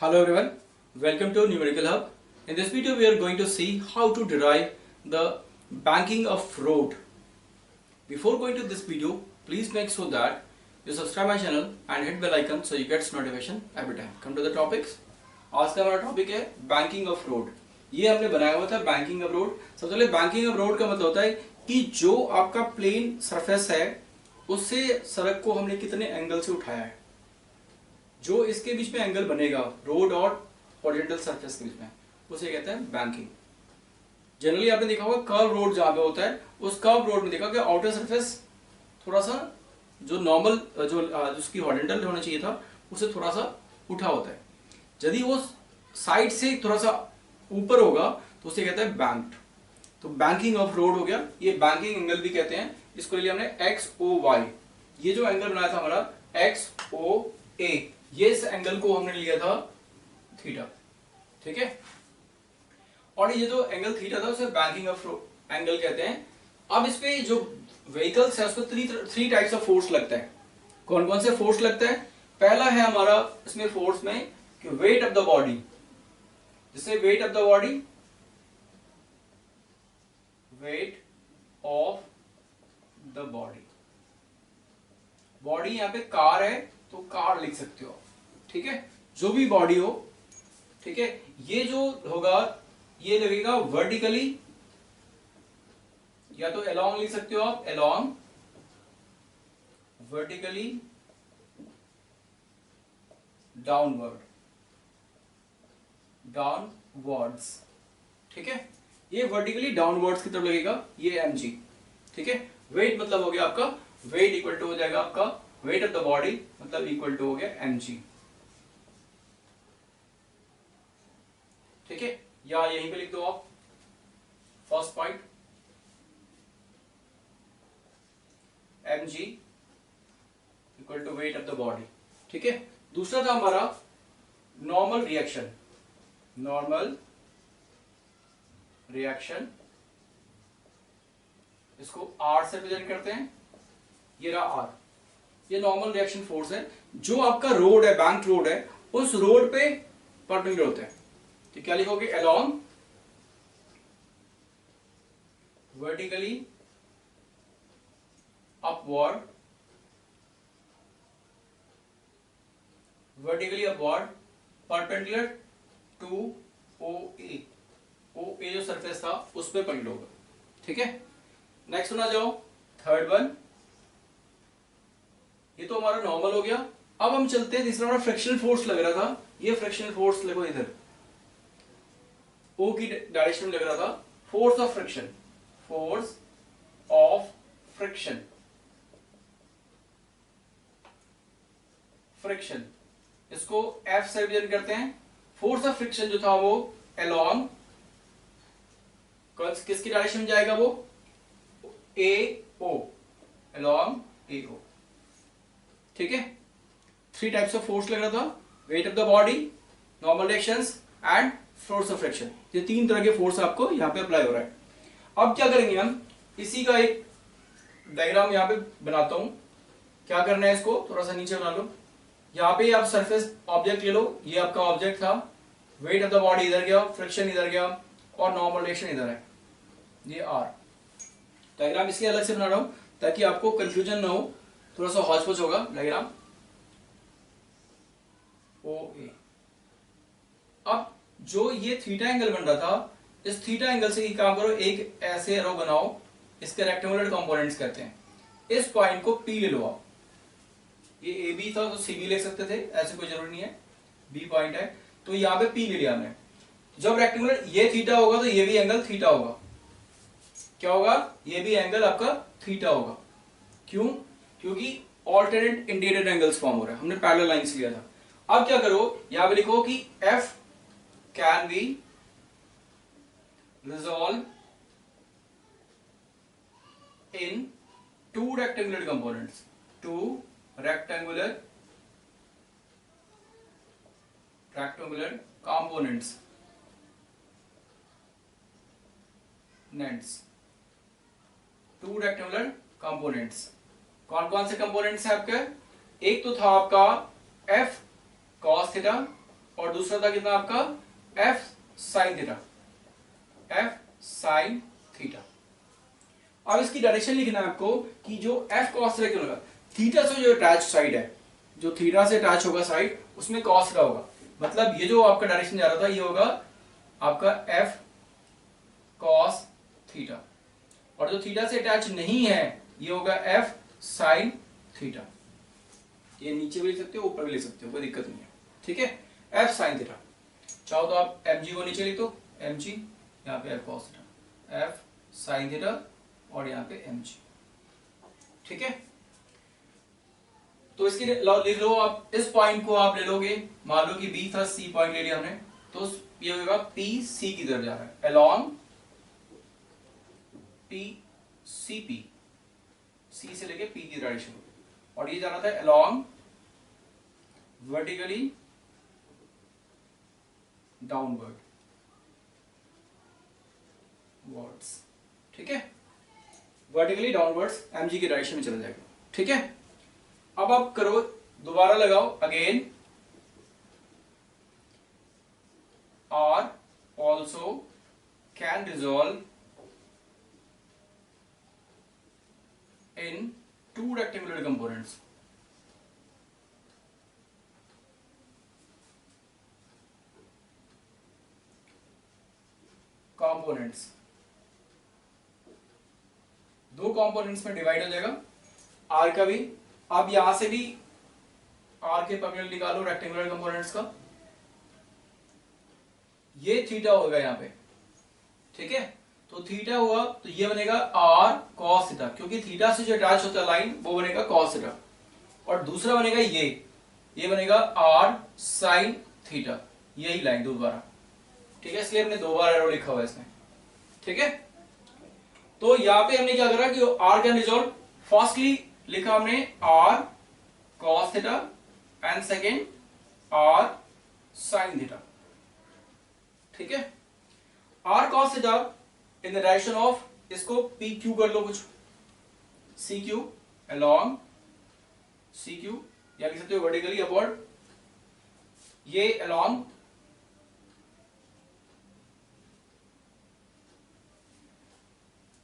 Hello everyone, welcome to Numerical Hub. In this video we are going to see how to derive the banking of road. Before going to this video, please make sure that you subscribe my channel and hit bell icon so you get notification every time. Come to the topics. आज का हमारा topic है banking of road. ये हमने बनाया हुआ था banking of road. सबसे पहले बैंकिंग ऑफ रोड का मतलब होता है कि जो आपका प्लेन सरफेस है उससे सड़क को हमने कितने एंगल से उठाया है. जो इसके बीच में एंगल बनेगा रोड और हॉरिजॉन्टल सरफेस के बीच में, उसे कहते हैं बैंकिंग. जनरली आपने देखा होगा कर्व रोड जहां पे होता है, उस कर्व रोड में देखा कि आउटर सरफेस थोड़ा सा जो नॉर्मल जो उसकी हॉरिजॉन्टल होना चाहिए था उससे थोड़ा सा उठा होता है. यदि वो साइड से थोड़ा सा ऊपर होगा तो उसे कहते हैं बैंक्ड. तो बैंकिंग ऑफ रोड हो गया. ये बैंकिंग एंगल भी कहते हैं. इसको लिया हमने एक्स ओ वाई. ये जो एंगल बनाया था हमारा एक्स ओ ए, ये इस एंगल को हमने लिया था थीटा. ठीक है. और ये जो एंगल थीटा था उसे बैंकिंग ऑफ एंगल कहते हैं. अब इस पे जो व्हीकल्स है उस पर थ्री टाइप्स ऑफ फोर्स लगता है. कौन कौन से फोर्स लगता है? पहला है हमारा इसमें फोर्स में कि वेट ऑफ द बॉडी. जिससे wait of the body, wait of the body. Body यहां पे कार है तो कार लिख सकते हो. ठीक है. जो भी बॉडी हो, ठीक है, ये जो होगा ये लगेगा वर्टिकली, या तो अलोंग लिख सकते हो आप, अलोंग, वर्टिकली, डाउनवर्ड, डाउनवर्ड्स. ठीक है. ये वर्टिकली डाउनवर्ड्स की तरफ लगेगा, ये mg. ठीक है. वेट मतलब हो गया आपका, वेट इक्वल टू हो जाएगा आपका वेट ऑफ द बॉडी मतलब इक्वल टू हो गया mg. ठीक है. या यहीं पे लिख दो आप first point mg equal to weight of the body. ठीक है. दूसरा था हमारा नॉर्मल रिएक्शन. नॉर्मल रिएक्शन, इसको R से प्रेजेंट करते हैं. ये रहा R. ये नॉर्मल रिएक्शन फोर्स है. जो आपका रोड है, बैंक रोड है, उस रोड पे परपेंडिकुलर होता है. तो क्या लिखोगे? Along, vertically, upward, vertically upward, perpendicular to O A. O A जो सरफेस था उस पे पॉइंट होगा. ठीक है. नेक्स्ट सुना जाओ, थर्ड वन. ये तो हमारा नॉर्मल हो गया. अब हम चलते हैं तीसरा हमारा फ्रिक्शनल फोर्स लग रहा था. ये फ्रिक्शनल फोर्स देखो इधर ओ की डायरेक्शन में लग रहा था. Force of friction, force of friction, friction, इसको F से रिप्रेजेंट करते हैं. फोर्स ऑफ फ्रिक्शन जो था वो अलोंग, किसकी डायरेक्शन में जाएगा? वो ए ओ, अलोंग ए ओ. ठीक है. थ्री टाइप्स ऑफ फोर्स लग रहा था, wait of the body, normal reactions and force of friction. ये तीन तरह के फोर्स आपको यहाँ पे अप्लाई हो रहा है. अब क्या करेंगे हम? इसी का एक डायग्राम यहाँ पे बनाता हूं. क्या करना है? इसको थोड़ा सा नीचे बना लो. यहाँ पे आप सरफेस ऑब्जेक्ट ले लो. ये आपका ऑब्जेक्ट था. वेट ऑफ द बॉडी इधर गया, फ्रिक्शन इधर गया और नॉर्मल रिएक्शन इधर है. ये आर. डायग्राम इसलिए अलग से बना रहा हूं ताकि आपको कंफ्यूजन ना हो. थोड़ा सा हौच-पौच होगा डायग्राम. ओ ए. अब जो ये थीटा एंगल बन रहा था, इस थीटा एंगल से ही काम करो, एक ऐसे एरो बनाओ. इसके रेक्टेंगुलर कंपोनेंट्स कहते हैं. इस पॉइंट को P ले लो आप. ये ए बी था तो सी बी ले सकते थे, ऐसे कोई जरूरी नहीं है. बी पॉइंट है तो यहाँ पे P ले लिया हमने. जब रेक्टेंगुलर ये थीटा होगा तो ये भी एंगल थीटा होगा. क्या होगा? ये भी एंगल आपका थीटा होगा. क्यों? क्योंकि ऑल्टरनेट इंटीरियर एंगल्स फॉर्म हो रहा है. हमने पैरेलल लाइंस लिया था. अब क्या करो? यहां पे लिखो कि F can be resolve in two rectangular components. Two rectangular components. Two rectangular components. कौन कौन से कंपोनेंट्स है आपके? एक तो था आपका एफ कॉस थीटा और दूसरा था कितना आपका F sine theta, F sine theta. अब इसकी डायरेक्शन लिखना है आपको कि जो एफ कॉस थीटा क्यों लगा, थीटा से जो अटैच साइड है, जो थीटा से अटैच होगा साइड, उसमें कॉस थीटा होगा। मतलब ये जो आपका डायरेक्शन जा रहा था ये होगा आपका एफ कॉस थीटा, और जो थीटा से अटैच नहीं है ये होगा एफ साइन थीटा। ये नीचे भी लिख सकते हो, ऊपर भी लिख सकते हो, कोई दिक्कत नहीं है, ठीक है। एफ साइन थीटा, चाहो तो आप एम जी को नीचे लिख दो, एम जी, यहाँ पे F cos theta, F sine theta और यहाँ पे एम जी, ठीक है। तो इसकी लिख लो आप, इस पॉइंट को आप ले लोगे, मान लो कि बी था, सी पॉइंट ले लिया हमने, तो ये होगा पी सी की तरफ जा रहा है, अलोंग पी सी पी, सी से लेके पी की डायरेक्शन, और ये जा रहा था अलोंग वर्टिकली डाउनवर्ड वर्ड्स, ठीक है, वर्टिकली डाउनवर्ड्स एमजी की डायरेक्शन में चला जाएगा, ठीक है। अब आप करो, दोबारा लगाओ again, R also can resolve in two rectangular components. Components दो कंपोनेंट्स में डिवाइड हो जाएगा, आर का भी। अब यहां से भी आर के पगल निकालो रेक्टेंगुलर कंपोनेंट्स का, ये थीटा होगा यहां पे, ठीक है। तो थीटा हुआ तो ये बनेगा आर कॉस थीटा, क्योंकि थीटा से जो अटैच होता है लाइन वो बनेगा कॉस थीटा, और दूसरा बनेगा ये बनेगा आर साइन थीटा, यही लाइन दोबारा, ठीक है। इसलिए हमने दो बार एरो लिखा हुआ है इसमें, ठीक है। तो यहां पे हमने क्या करा कि आर कैन रिजॉल्व, फर्स्टली लिखा हमने R cos theta and second R sign theta, ठीक है। R cos theta in the direction of, इसको पी क्यू कर लो कुछ, C Q along C Q, या लिख सकते हो वर्टिकली अपवर्ड, ये अलोंग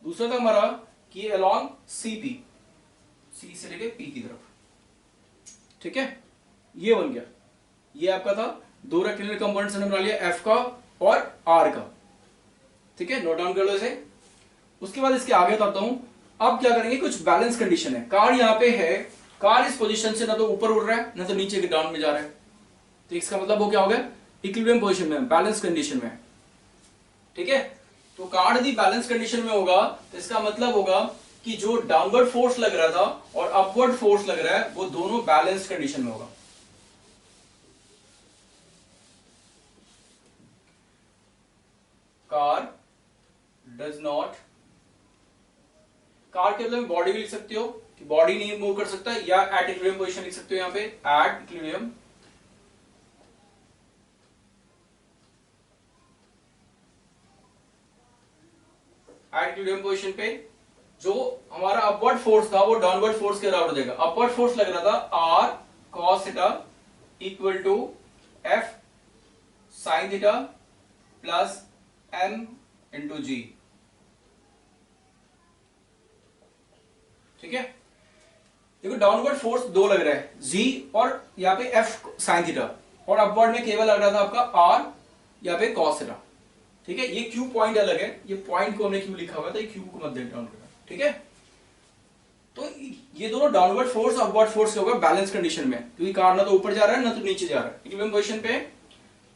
दूसरा था हमारा कि अलोंग सी पी, सी से लेके पी की तरफ, ठीक है। ये बन गया, ये आपका था दो रेक्टेंगुलर कंपोनेंट्स हमने बना लिया, एफ का और आर का, ठीक है। नोट डाउन कर लो इसे। उसके बाद इसके आगे बताता हूं, अब क्या करेंगे, कुछ बैलेंस कंडीशन है, कार यहां पे है, कार इस पोजीशन से ना तो ऊपर उड़ रहा है ना तो नीचे के डाउन में जा रहा है, तो इसका मतलब वो क्या हो गया, इक्विलिब्रियम पोजीशन में, बैलेंस कंडीशन में, ठीक है। तो कार यदि बैलेंस कंडीशन में होगा तो इसका मतलब होगा कि जो डाउनवर्ड फोर्स लग रहा था और अपवर्ड फोर्स लग रहा है वो दोनों बैलेंस कंडीशन में होगा। कार डज नॉट, कार के मतलब बॉडी भी लिख सकते हो कि बॉडी नहीं मूव कर सकता, या एट इक्विलिब्रियम पोजीशन लिख सकते हो, यहां पे at equilibrium, at equilibrium position पे जो हमारा अपवर्ड फोर्स था वो डाउनवर्ड फोर्स के बराबर हो जाएगा। अपवर्ड फोर्स लग रहा था R cos theta equal to F sine theta plus M into G, ठीक है। देखो डाउनवर्ड फोर्स दो लग रहा है, जी और यहाँ पे एफ साइन थीटा, और अपवर्ड में केवल लग रहा था आपका आर यहाँ पे कॉस थीटा, ठीक है। ये क्यू पॉइंट अलग है, ये पॉइंट को हमने क्यू लिखा हुआ था, ये क्यू को मत देख डाउन करना, ठीक है। तो ये दोनों डाउनवर्ड फोर्स अपवर्ड फोर्स के होगा बैलेंस कंडीशन में, क्योंकि कार ना तो ऊपर जा रहा है ना तो नीचे जा रहा है, इक्विलिब्रियम पोजीशन पे।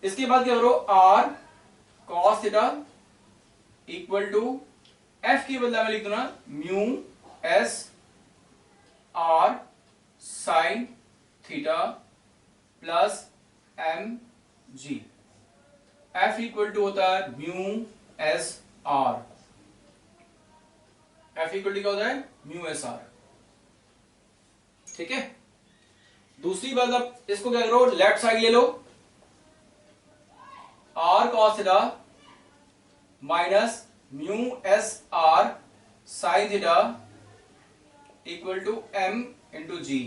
इसके बाद क्या करो, R cos theta equal to F की बदला में लिख दो ना mu S R sign theta plus M G, F equal to होता है mu S R, F equal to क्या होता है, म्यू एस आर, ठीक है। दूसरी बात, अब इसको क्या करो, लेफ्ट साइड ले लो, R cos theta minus mu S R sign theta equal to M into G,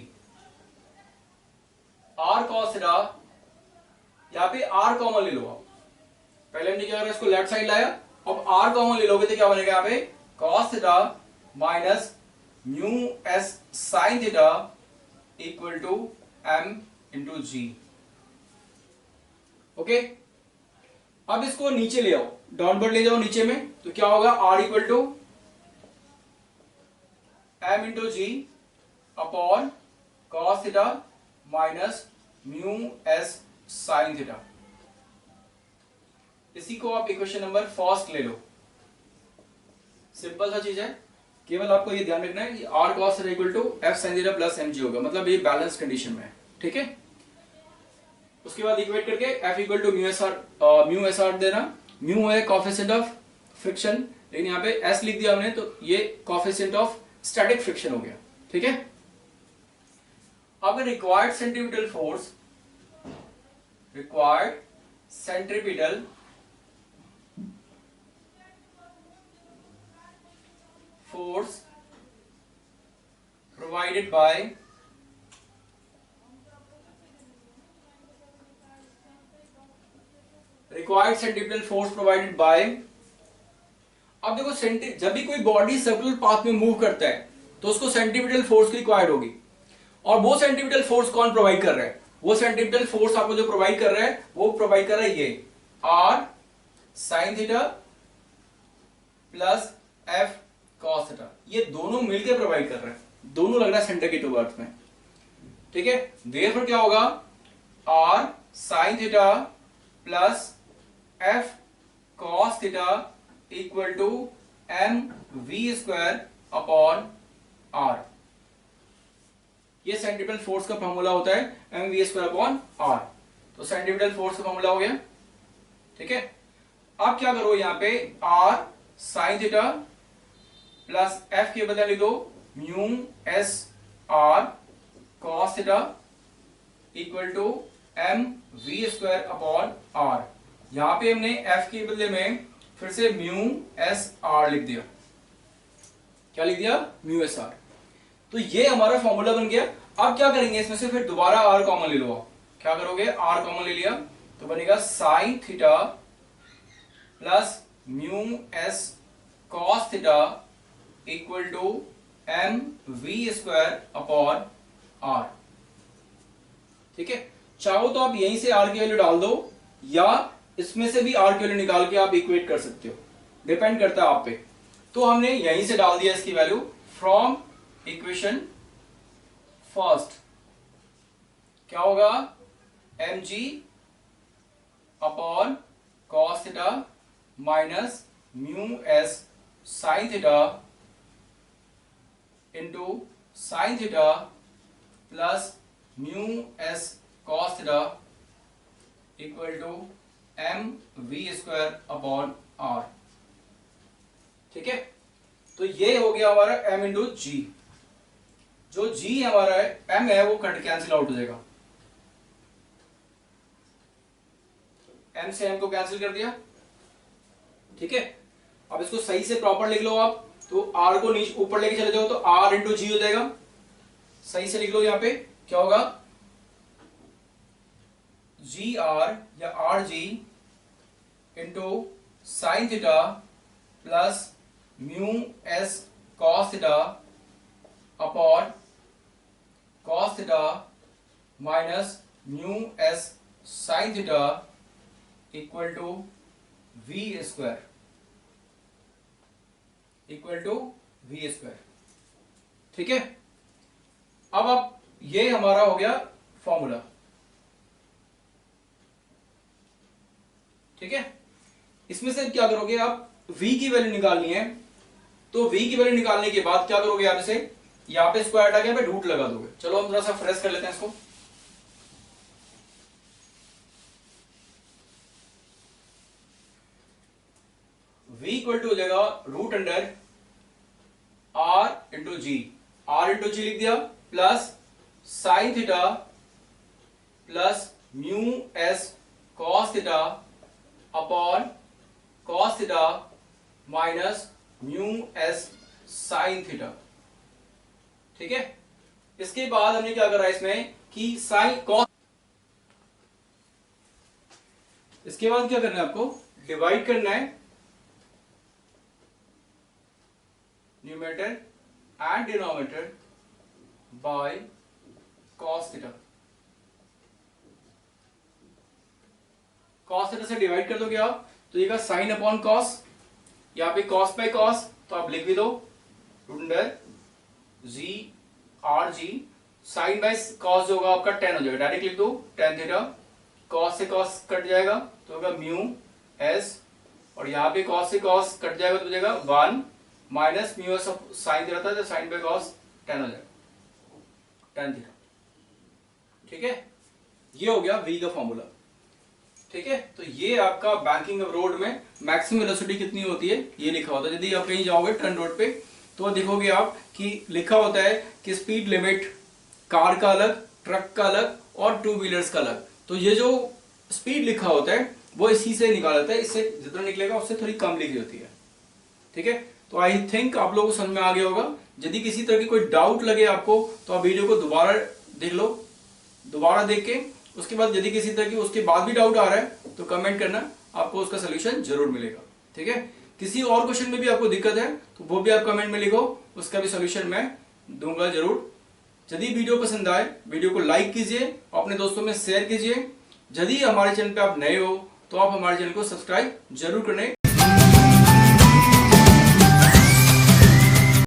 R cos theta यहाँ पे r कॉमन ले लो आप। पहले हमने क्या करा, इसको लेफ्ट साइड लाया, अब r कॉमन ले लोगे तो क्या बनेगा यहाँ पे cos theta minus mu S sign theta equal to m into G. Okay, अब इसको नीचे ले आओ, डाउनवर्ड ले जाओ नीचे में, तो क्या होगा r equal to m into G upon cos theta minus mu S sign theta. इसी को आप इक्वेशन नंबर फर्स्ट ले लो। सिंपल सा चीज है, केवल आपको ये ध्यान रखना है कि r cos theta equal to f sin theta plus mg होगा, मतलब ये बैलेंस कंडीशन में है। ठीक है, उसके बाद इक्वेट करके f equal to mu S R देना। म्यू है कोएफिशिएंट ऑफ फ्रिक्शन, लेकिन यहाँ पे s लिख दिया हमने तो ये कोएफिशिएंट ऑफ स्टैटिक फ्रिक्शन हो गया। ठीक है, अब required centripetal force, required centripetal force provided by required centripetal force provided by। अब देखो जब भी कोई बॉडी सर्कुलर पाथ में मूव करता है तो उसको सेंट्रीपिटल फोर्स की रिक्वायर्ड होगी, और वो सेंट्रीपिटल फोर्स कौन प्रोवाइड कर रहा है, वो सेंट्रीपिटल फोर्स आपको जो प्रोवाइड कर रहा है वो प्रोवाइड कर रहा है ये r sin theta plus f cos theta, ये दोनों मिलकर प्रोवाइड कर रहे हैं, दोनों लग रहा है सेंटर के टुवर्ड्स में। ठीक है, देयरफॉर क्या होगा r sin theta plus f cos theta equal to m v square upon r। ये सेंट्रीपिटल फोर्स का फॉर्मूला होता है m v square upon r। तो सेंट्रीपिटल फोर्स का फॉर्मूला हो गया। ठीक है, अब क्या करो, यहाँ पे r sin theta plus f के बदले लिख दो mu S R cos theta equal to m v square upon r। यहां पे हमने f के बदले में फिर से म्यू एस आर लिख दिया। क्या लिख दिया, म्यू एस आर। तो ये हमारा फॉर्मूला बन गया। अब क्या करेंगे, इसमें से फिर दोबारा r कॉमन ले लो। क्या करोगे, r कॉमन ले लिया तो बनेगा sine theta plus mu S cos theta equal to m v square upon r। ठीक है, चाहो तो आप यहीं से r की वैल्यू डाल दो या इसमें से भी r की वैल्यू निकाल के आप इक्वेट कर सकते हो, डिपेंड करता है आप पे। तो हमने यहीं से डाल दिया इसकी वैल्यू फ्रॉम इक्वेशन फर्स्ट। क्या होगा, mg upon cos theta minus mu S sign theta into sine theta plus mu S cos theta equal to m v square upon r। ठीक है, तो ये हो गया हमारा m इंटू जी। जो g हमारा है m है वो कट कैंसिल आउट हो जाएगा, m से m को कैंसिल कर दिया। ठीक है, अब इसको सही से प्रॉपर लिख लो आप, तो r को नीचे ऊपर लेके चले जाओ तो r इंटू जी हो जाएगा। सही से लिख लो, यहाँ पे क्या होगा जी आर या R G into sine theta plus mu S cos theta upon cos theta minus mu S sign theta equal to V square equal to V square. ठीक है, अब ये हमारा हो गया फॉर्मूला। ठीक है, इसमें से क्या करोगे आप, v की वैल्यू निकालनी है, तो v की वैल्यू निकालने के बाद क्या करोगे आप, इसे यहां पे स्क्वायर हटा के पे रूट लगा दोगे। चलो हम थोड़ा सा फ्रेश कर लेते हैं इसको। v इक्वल टू हो जाएगा रूट अंडर r इंटू जी, r इंटू जी लिख दिया plus sign theta plus mu S cos theta upon cos theta minus mu S sign theta. ठीक है, इसके बाद हमने क्या करा इसमें कि साइन कॉस इसके बाद क्या करना है आपको, डिवाइड करना है numerator and denominator by cos theta. cos theta से डिवाइड कर दोगे आप तो ये साइन अपॉन कॉस, यहाँ पे cos बाय cos तो आप लिख भी दो root under G R G, sine by cos जो होगा आपका टेन हो जाएगा, डायरेक्ट लिख दो टेन थीटा, कॉस से कॉस कट जाएगा तो होगा म्यू एस, और यहाँ पे कॉस से कॉस कट जाएगा तो हो जाएगा one minus mu S of sine theta था तो साइन बाय कॉस टेन हो जाएगा टेन थीटा। ठीक है, ये हो गया v का फॉर्मूला। ठीक है, तो ये आपका बैंकिंग ऑफ रोड में मैक्सिमम वेलोसिटी कितनी होती है ये लिखा होता है। यदि आप कहीं जाओगे टर्न रोड पे तो देखोगे आप कि लिखा होता है कि स्पीड लिमिट कार का अलग, ट्रक का अलग और टू व्हीलर्स का अलग। तो ये जो स्पीड लिखा होता है वो इसी से निकाला जाता है, इससे जितना निकलेगा उससे थोड़ी कम लिखी होती है। ठीक है, तो आई थिंक आप लोगों को समझ में आ गया होगा। यदि किसी तरह की कोई डाउट लगे आपको तो आप वीडियो को दोबारा देख लो, दोबारा देख के उसके बाद यदि किसी तरह की उसके बाद भी डाउट आ रहा है तो कमेंट करना, आपको उसका सोल्यूशन जरूर मिलेगा। ठीक है, किसी और क्वेश्चन में भी आपको दिक्कत है तो वो भी आप कमेंट में लिखो, उसका भी सोल्यूशन मैं दूंगा जरूर। यदि वीडियो पसंद आए वीडियो को लाइक कीजिए, अपने दोस्तों में शेयर कीजिए। यदि हमारे चैनल पे आप नए हो तो आप हमारे चैनल को सब्सक्राइब जरूर करें।